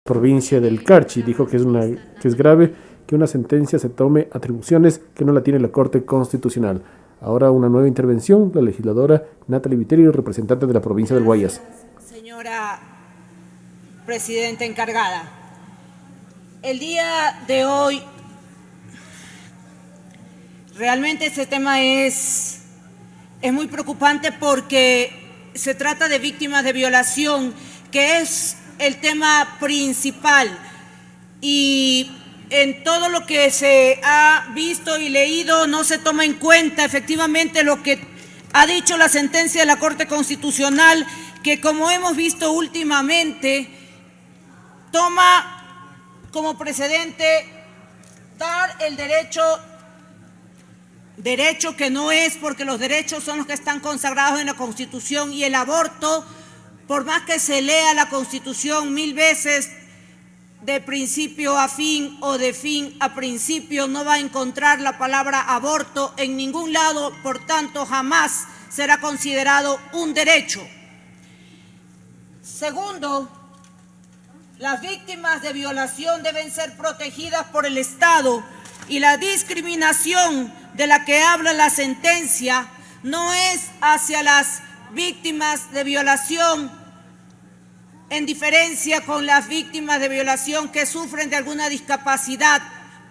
provincia del Carchi. Dijo que es grave que una sentencia se tome atribuciones que no la tiene la Corte Constitucional. Ahora una nueva intervención, la legisladora Natalie Viterio, representante de la provincia del Guayas. Señora Presidenta encargada, el día de hoy realmente este tema es muy preocupante porque se trata de víctimas de violación, que es el tema principal, y en todo lo que se ha visto y leído no se toma en cuenta efectivamente lo que ha dicho la sentencia de la Corte Constitucional, que como hemos visto últimamente toma como precedente dar el derecho que no es, porque los derechos son los que están consagrados en la Constitución, y el aborto, por más que se lea la Constitución 1000 veces, de principio a fin o de fin a principio, no va a encontrar la palabra aborto en ningún lado, por tanto jamás será considerado un derecho. Segundo, las víctimas de violación deben ser protegidas por el Estado, y la discriminación de la que habla la sentencia no es hacia las víctimas de violación en diferencia con las víctimas de violación que sufren de alguna discapacidad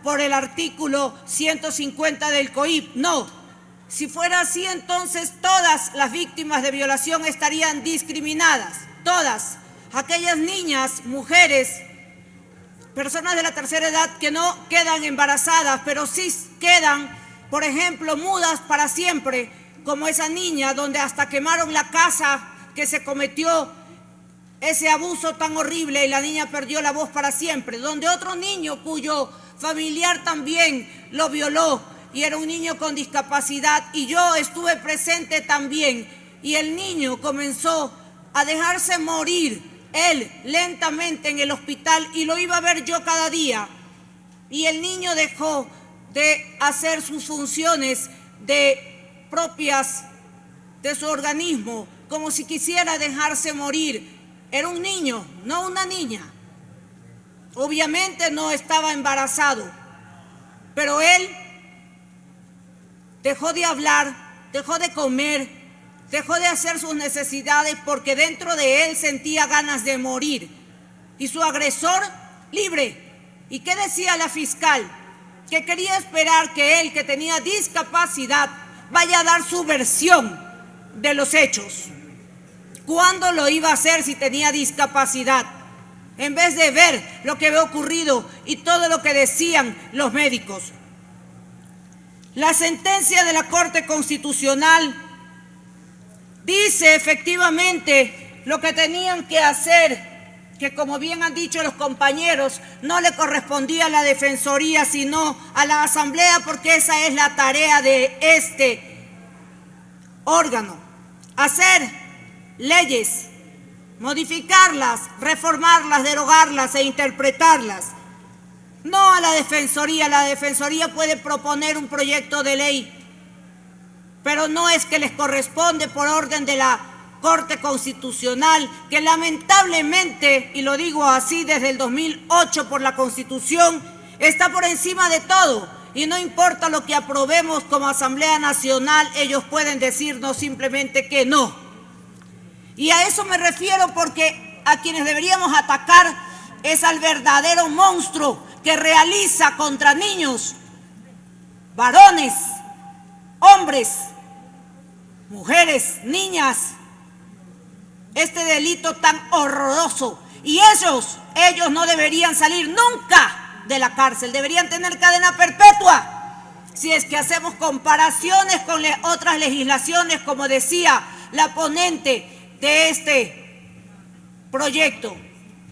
por el artículo 150 del COIP. No, si fuera así, entonces todas las víctimas de violación estarían discriminadas, todas. Aquellas niñas, mujeres, personas de la tercera edad que no quedan embarazadas, pero sí quedan, por ejemplo, mudas para siempre, como esa niña donde hasta quemaron la casa que se cometió ese abuso tan horrible y la niña perdió la voz para siempre, donde otro niño cuyo familiar también lo violó y era un niño con discapacidad, y yo estuve presente también, y el niño comenzó a dejarse morir él lentamente en el hospital, y lo iba a ver yo cada día, y el niño dejó de hacer sus funciones propias de su organismo, como si quisiera dejarse morir. Era un niño, no una niña. Obviamente no estaba embarazado, pero él dejó de hablar, dejó de comer, dejó de hacer sus necesidades porque dentro de él sentía ganas de morir. Y su agresor, libre. ¿Y qué decía la fiscal? Que quería esperar que él, que tenía discapacidad, vaya a dar su versión de los hechos. ¿Cuándo lo iba a hacer si tenía discapacidad? En vez de ver lo que había ocurrido y todo lo que decían los médicos. La sentencia de la Corte Constitucional dice efectivamente lo que tenían que hacer, que como bien han dicho los compañeros, no le correspondía a la Defensoría, sino a la Asamblea, porque esa es la tarea de este órgano. Hacer leyes, modificarlas, reformarlas, derogarlas e interpretarlas. No a la Defensoría. La Defensoría puede proponer un proyecto de ley, pero no es que les corresponde por orden de la Corte Constitucional, que lamentablemente, y lo digo así desde el 2008 por la Constitución, está por encima de todo, y no importa lo que aprobemos como Asamblea Nacional, ellos pueden decirnos simplemente que no. Y a eso me refiero, porque a quienes deberíamos atacar es al verdadero monstruo que realiza contra niños, varones, hombres, mujeres, niñas, este delito tan horroroso. Y ellos no deberían salir nunca de la cárcel, deberían tener cadena perpetua. Si es que hacemos comparaciones con otras legislaciones, como decía la ponente de este proyecto,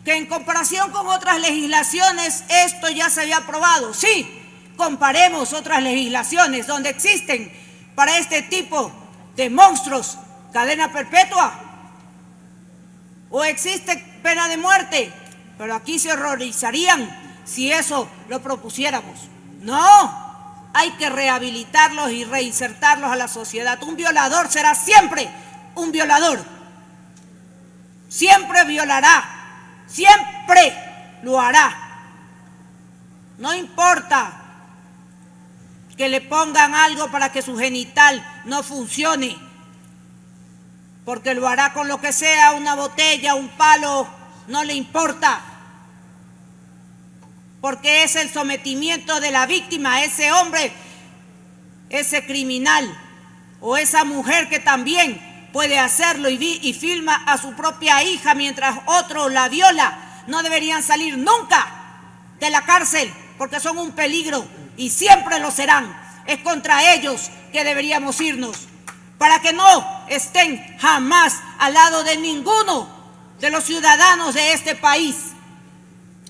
que en comparación con otras legislaciones esto ya se había aprobado. Sí, comparemos otras legislaciones donde existen para este tipo de monstruos cadena perpetua o existe pena de muerte, pero aquí se horrorizarían si eso lo propusiéramos. No, hay que rehabilitarlos y reinsertarlos a la sociedad. Un violador será siempre un violador. Siempre violará, siempre, lo hará. No importa que le pongan algo para que su genital no funcione, porque lo hará con lo que sea, una botella, un palo, no le importa, porque es el sometimiento de la víctima, ese hombre, ese criminal o esa mujer que también puede hacerlo y filma a su propia hija mientras otro la viola. No deberían salir nunca de la cárcel porque son un peligro y siempre lo serán. Es contra ellos que deberíamos irnos, para que no estén jamás al lado de ninguno de los ciudadanos de este país.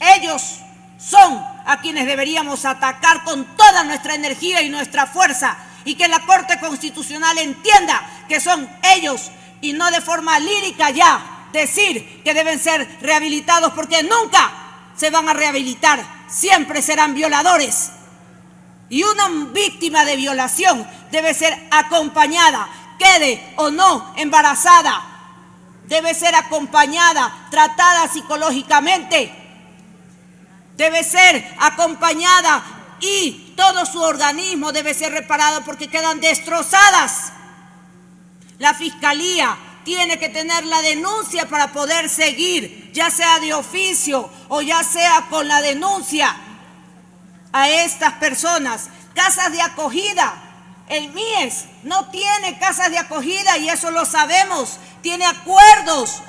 Ellos son a quienes deberíamos atacar con toda nuestra energía y nuestra fuerza, y que la Corte Constitucional entienda que son ellos, y no de forma lírica ya decir que deben ser rehabilitados, porque nunca se van a rehabilitar, siempre serán violadores. Y una víctima de violación debe ser acompañada, quede o no embarazada, debe ser acompañada, tratada psicológicamente, debe ser acompañada y todo su organismo debe ser reparado porque quedan destrozadas. La Fiscalía tiene que tener la denuncia para poder seguir, ya sea de oficio o ya sea con la denuncia a estas personas. Casas de acogida. El MIES no tiene casas de acogida y eso lo sabemos. Tiene acuerdos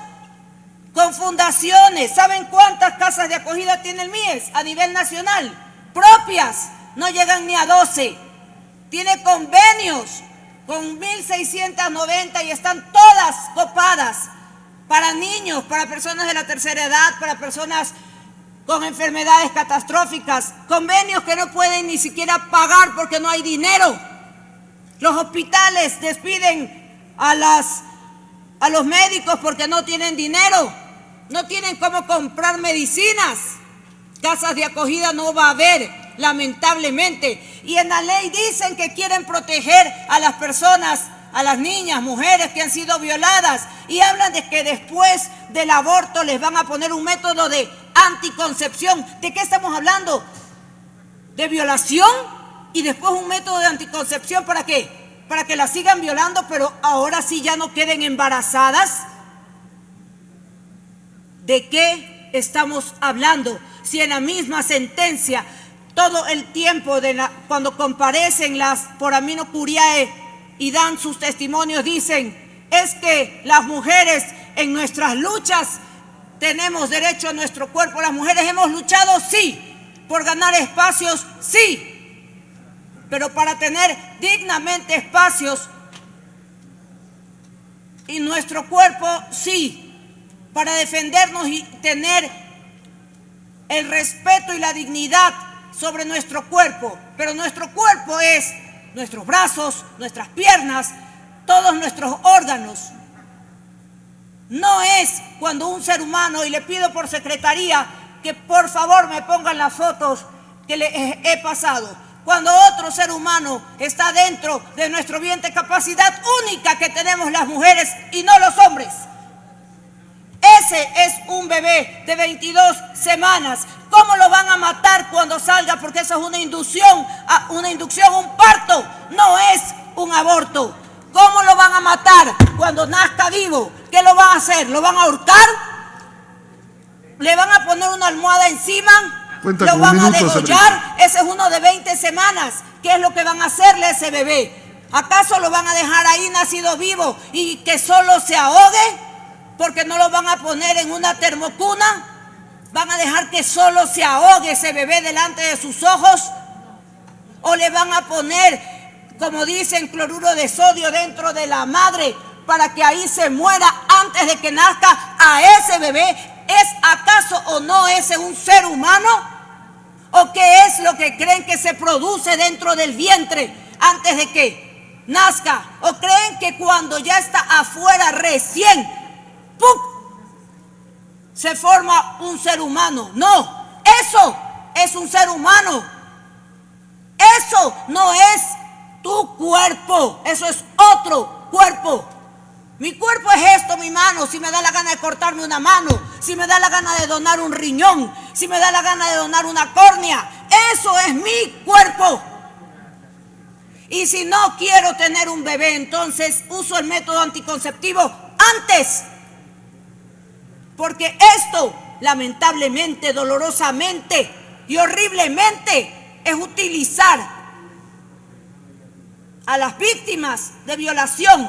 con fundaciones. ¿Saben cuántas casas de acogida tiene el MIES a nivel nacional? Propias. No llegan ni a 12. Tiene convenios con 1.690 y están todas copadas para niños, para personas de la tercera edad, para personas con enfermedades catastróficas, convenios que no pueden ni siquiera pagar porque no hay dinero. Los hospitales despiden a los médicos porque no tienen dinero, no tienen cómo comprar medicinas. Casas de acogida no va a haber, lamentablemente. Y en la ley dicen que quieren proteger a las personas, a las niñas, mujeres que han sido violadas, y hablan de que después del aborto les van a poner un método de anticoncepción. ¿De qué estamos hablando? ¿De violación? Y después un método de anticoncepción, ¿para qué? Para que las sigan violando, pero ahora sí ya no queden embarazadas. ¿De qué estamos hablando? Si en la misma sentencia, todo el tiempo cuando comparecen las por Amino Curiae y dan sus testimonios, dicen, es que las mujeres en nuestras luchas tenemos derecho a nuestro cuerpo. Las mujeres hemos luchado, sí, por ganar espacios, sí, pero para tener dignamente espacios y nuestro cuerpo, sí, para defendernos y tener el respeto y la dignidad sobre nuestro cuerpo. Pero nuestro cuerpo es nuestros brazos, nuestras piernas, todos nuestros órganos. No es cuando un ser humano, y le pido por secretaría que por favor me pongan las fotos que les he pasado, cuando otro ser humano está dentro de nuestro vientre, capacidad única que tenemos las mujeres y no los hombres. Ese es un bebé de 22 semanas. ¿Cómo lo van a matar cuando salga? Porque eso es una inducción, un parto, no es un aborto. ¿Cómo lo van a matar cuando nazca vivo? ¿Qué lo van a hacer? ¿Lo van a ahorcar? ¿Le van a poner una almohada encima? ¿Lo van a degollar? Ese es uno de 20 semanas. ¿Qué es lo que van a hacerle a ese bebé? ¿Acaso lo van a dejar ahí nacido vivo y que solo se ahogue? Porque no lo van a poner en una termocuna. ¿Van a dejar que solo se ahogue ese bebé delante de sus ojos? ¿O le van a poner, como dicen, cloruro de sodio dentro de la madre para que ahí se muera antes de que nazca a ese bebé? ¿Es acaso o no ese un ser humano? ¿O qué es lo que creen que se produce dentro del vientre antes de que nazca? ¿O creen que cuando ya está afuera recién, ¡pum!, se forma un ser humano? No, eso es un ser humano. Eso no es tu cuerpo, eso es otro cuerpo. Mi cuerpo es esto, mi mano, si me da la gana de cortarme una mano, si me da la gana de donar un riñón, si me da la gana de donar una córnea, eso es mi cuerpo. Y si no quiero tener un bebé, entonces uso el método anticonceptivo antes. Porque esto, lamentablemente, dolorosamente y horriblemente, es utilizar a las víctimas de violación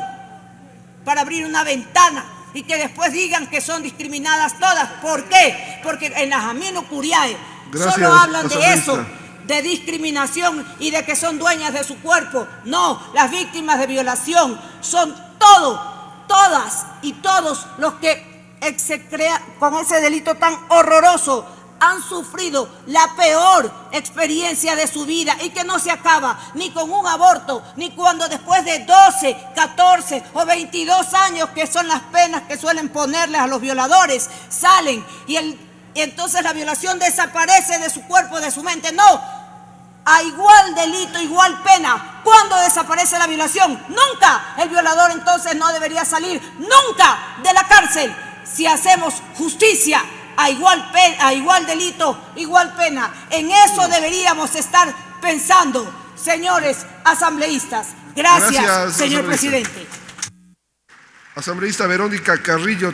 para abrir una ventana y que después digan que son discriminadas todas. ¿Por qué? Porque en la Jamino Curiae solo hablan de eso, de discriminación y de que son dueñas de su cuerpo. No, las víctimas de violación son todas y todos los que con ese delito tan horroroso han sufrido la peor experiencia de su vida y que no se acaba ni con un aborto, ni cuando después de 12, 14 o 22 años, que son las penas que suelen ponerles a los violadores, salen y entonces la violación desaparece de su cuerpo, de su mente. No, a igual delito, igual pena. ¿Cuándo desaparece la violación? Nunca. El violador entonces no debería salir nunca de la cárcel. Si hacemos justicia a igual delito, igual pena. En eso deberíamos estar pensando, señores asambleístas. Gracias, señor presidente. Asambleísta Verónica Carrillo.